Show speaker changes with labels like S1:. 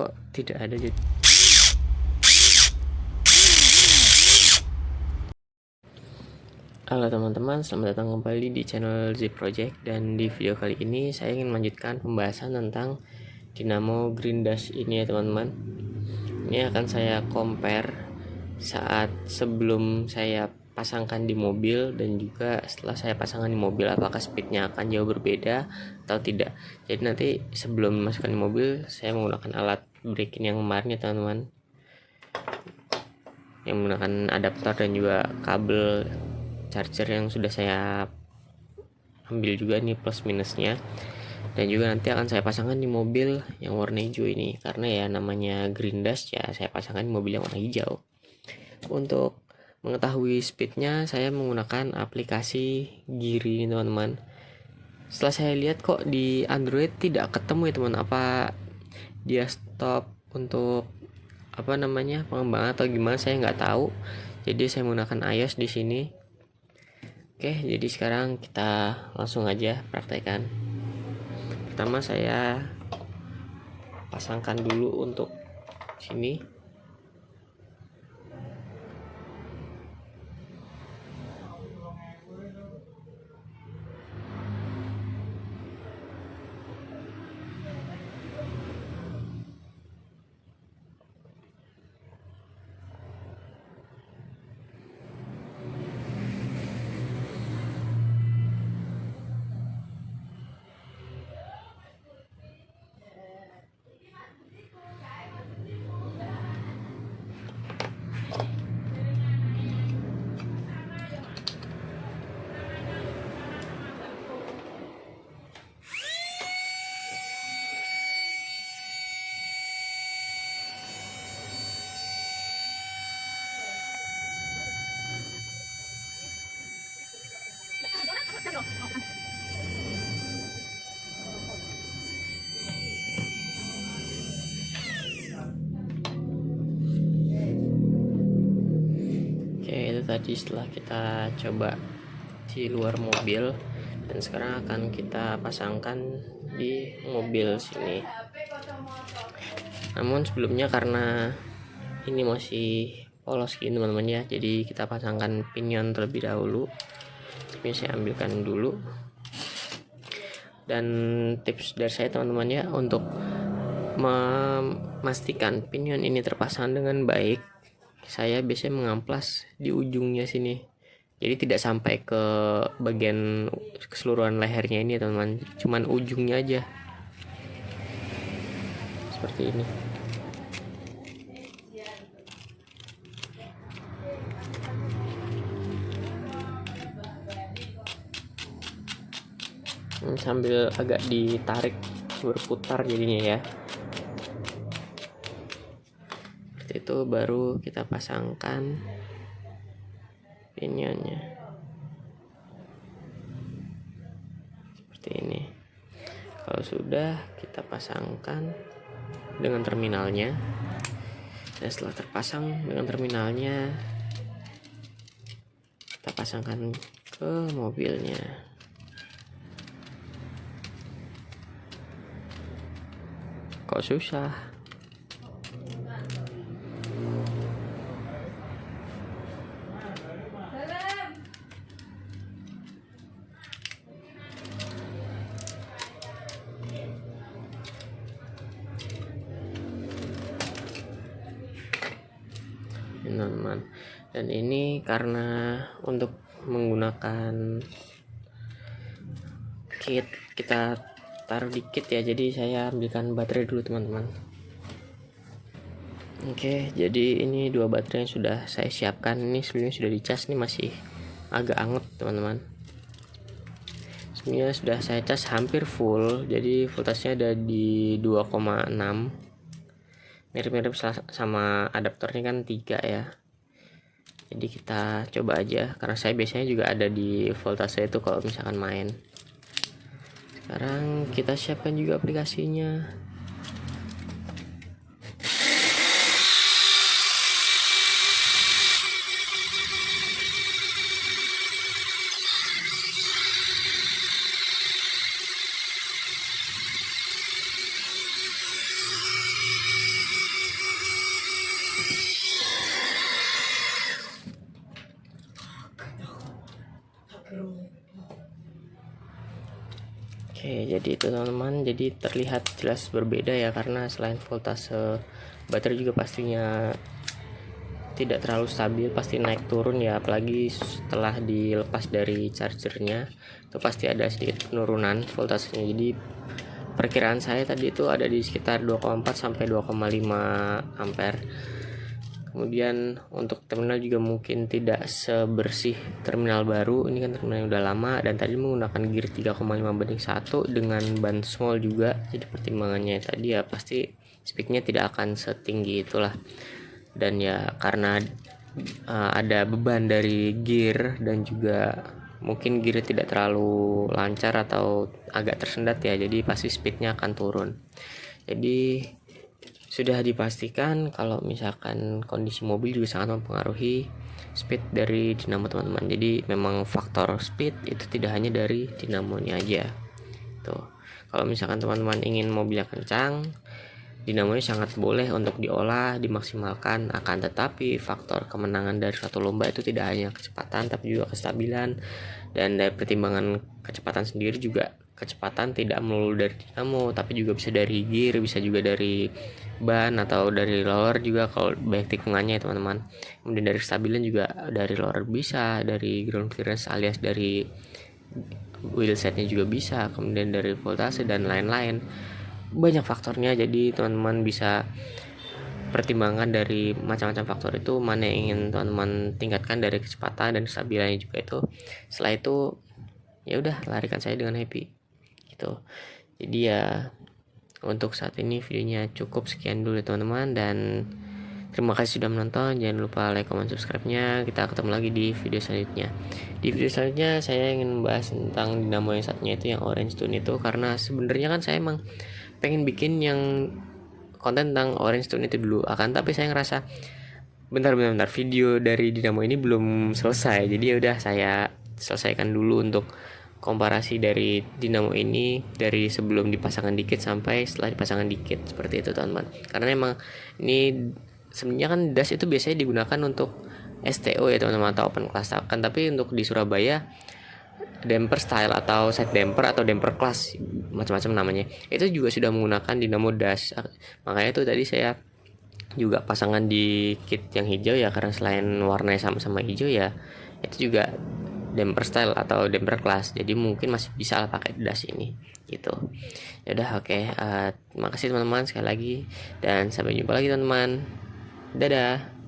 S1: kok tidak ada. Jadi halo teman-teman, selamat datang kembali di channel Z Project. Dan di video kali ini saya ingin melanjutkan pembahasan tentang dinamo green dash ini ya teman-teman. Ini akan saya compare saat sebelum saya pasangkan di mobil dan juga setelah saya pasangkan di mobil, apakah speednya akan jauh berbeda atau tidak. Jadi nanti sebelum dimasukkan di mobil saya menggunakan alat breaking yang kemarin ya teman-teman, yang menggunakan adaptor dan juga kabel charger yang sudah saya ambil juga nih plus minusnya. Dan juga nanti akan saya pasangkan di mobil yang warna hijau ini, karena ya namanya green dash ya saya pasangkan di mobil yang warna hijau. Untuk mengetahui speednya saya menggunakan aplikasi Geary teman-teman. Setelah saya lihat kok di Android tidak ketemu ya teman, apa dia stop untuk pengembangan atau gimana saya nggak tahu. Jadi saya menggunakan iOS di sini. Oke, jadi sekarang kita langsung aja praktekkan. Pertama saya pasangkan dulu untuk sini. Oke, itu tadi setelah kita coba di luar mobil, dan sekarang akan kita pasangkan di mobil sini. Namun sebelumnya karena ini masih polos gini teman-teman ya, jadi kita pasangkan pinion terlebih dahulu. Ini saya ambilkan dulu. Dan tips dari saya teman-teman ya, untuk memastikan pinion ini terpasang dengan baik, saya biasanya mengamplas di ujungnya sini, jadi tidak sampai ke bagian keseluruhan lehernya ini teman-teman, cuman ujungnya aja seperti ini. Sambil agak ditarik berputar jadinya ya. Seperti itu baru kita pasangkan pinionnya seperti ini. Kalau sudah, kita pasangkan dengan terminalnya. Dan setelah terpasang dengan terminalnya, kita pasangkan ke mobilnya. Kok susah? Teman-teman, dan ini karena untuk menggunakan kit kita taruh di kit ya, jadi saya ambilkan baterai dulu teman-teman. Oke, jadi ini dua baterai yang sudah saya siapkan. Ini sebelumnya sudah dicas, ini masih agak anget teman-teman. Sebenarnya sudah saya cas hampir full, jadi voltasenya ada di 2,6. Mirip-mirip sama adaptornya kan 3 ya. Jadi kita coba aja, karena saya biasanya juga ada di voltase itu kalau misalkan main. Sekarang kita siapkan juga aplikasinya. Oke, jadi itu teman-teman, jadi terlihat jelas berbeda ya, karena selain voltase baterai juga pastinya tidak terlalu stabil, pasti naik turun ya, apalagi setelah dilepas dari chargernya itu pasti ada sedikit penurunan voltasenya. Jadi perkiraan saya tadi itu ada di sekitar 2,4 sampai 2,5 ampere. Kemudian untuk terminal juga mungkin tidak sebersih terminal baru, ini kan terminal udah lama, dan tadi menggunakan gear 3,5:1 dengan ban small juga. Jadi pertimbangannya tadi ya pasti speednya tidak akan setinggi itulah. Dan ya karena ada beban dari gear, dan juga mungkin gear tidak terlalu lancar atau agak tersendat ya, jadi pasti speednya akan turun. Jadi sudah dipastikan kalau misalkan kondisi mobil juga sangat mempengaruhi speed dari dinamo teman-teman. Jadi memang faktor speed itu tidak hanya dari dinamonya aja tuh. Kalau misalkan teman-teman ingin mobilnya kencang, dinamonya sangat boleh untuk diolah, dimaksimalkan. Akan tetapi faktor kemenangan dari suatu lomba itu tidak hanya kecepatan tapi juga kestabilan. Dan dari pertimbangan kecepatan sendiri juga, kecepatan tidak melulu dari dinamo tapi juga bisa dari gear, bisa juga dari ban atau dari lower juga kalau banyak tikungannya ya teman-teman. Kemudian dari kestabilan juga dari lower bisa, dari ground clearance alias dari wheelsetnya juga bisa, kemudian dari voltase dan lain-lain. Banyak faktornya, jadi teman-teman bisa pertimbangan dari macam-macam faktor itu mana yang ingin teman-teman tingkatkan dari kecepatan dan kestabilannya juga itu. Setelah itu ya udah, larikan saya dengan happy gitu. Jadi ya untuk saat ini videonya cukup sekian dulu ya teman-teman, dan terima kasih sudah menonton. Jangan lupa like, comment, subscribe-nya. Kita ketemu lagi di video selanjutnya. Di video selanjutnya saya ingin membahas tentang dinamo yang satunya itu, yang Orange Tune itu, karena sebenarnya kan saya emang pengen bikin yang konten tentang Orange Tune itu dulu, akan tapi saya ngerasa bentar video dari dinamo ini belum selesai. Jadi ya udah, saya selesaikan dulu untuk komparasi dari dinamo ini dari sebelum dipasangkan dikit sampai setelah dipasangkan dikit, seperti itu teman-teman. Karena emang ini sebenarnya kan das itu biasanya digunakan untuk STO ya teman-teman, atau open class kan, tapi untuk di Surabaya damper style atau side damper atau damper class macam-macam namanya itu juga sudah menggunakan dinamo das. Makanya itu tadi saya juga pasangan di kit yang hijau ya, karena selain warnanya sama-sama hijau ya itu juga damper style atau damper class, jadi mungkin masih bisa lah pakai das ini gitu. Ya udah, oke. Terima kasih teman-teman sekali lagi, dan sampai jumpa lagi teman-teman. Dadah.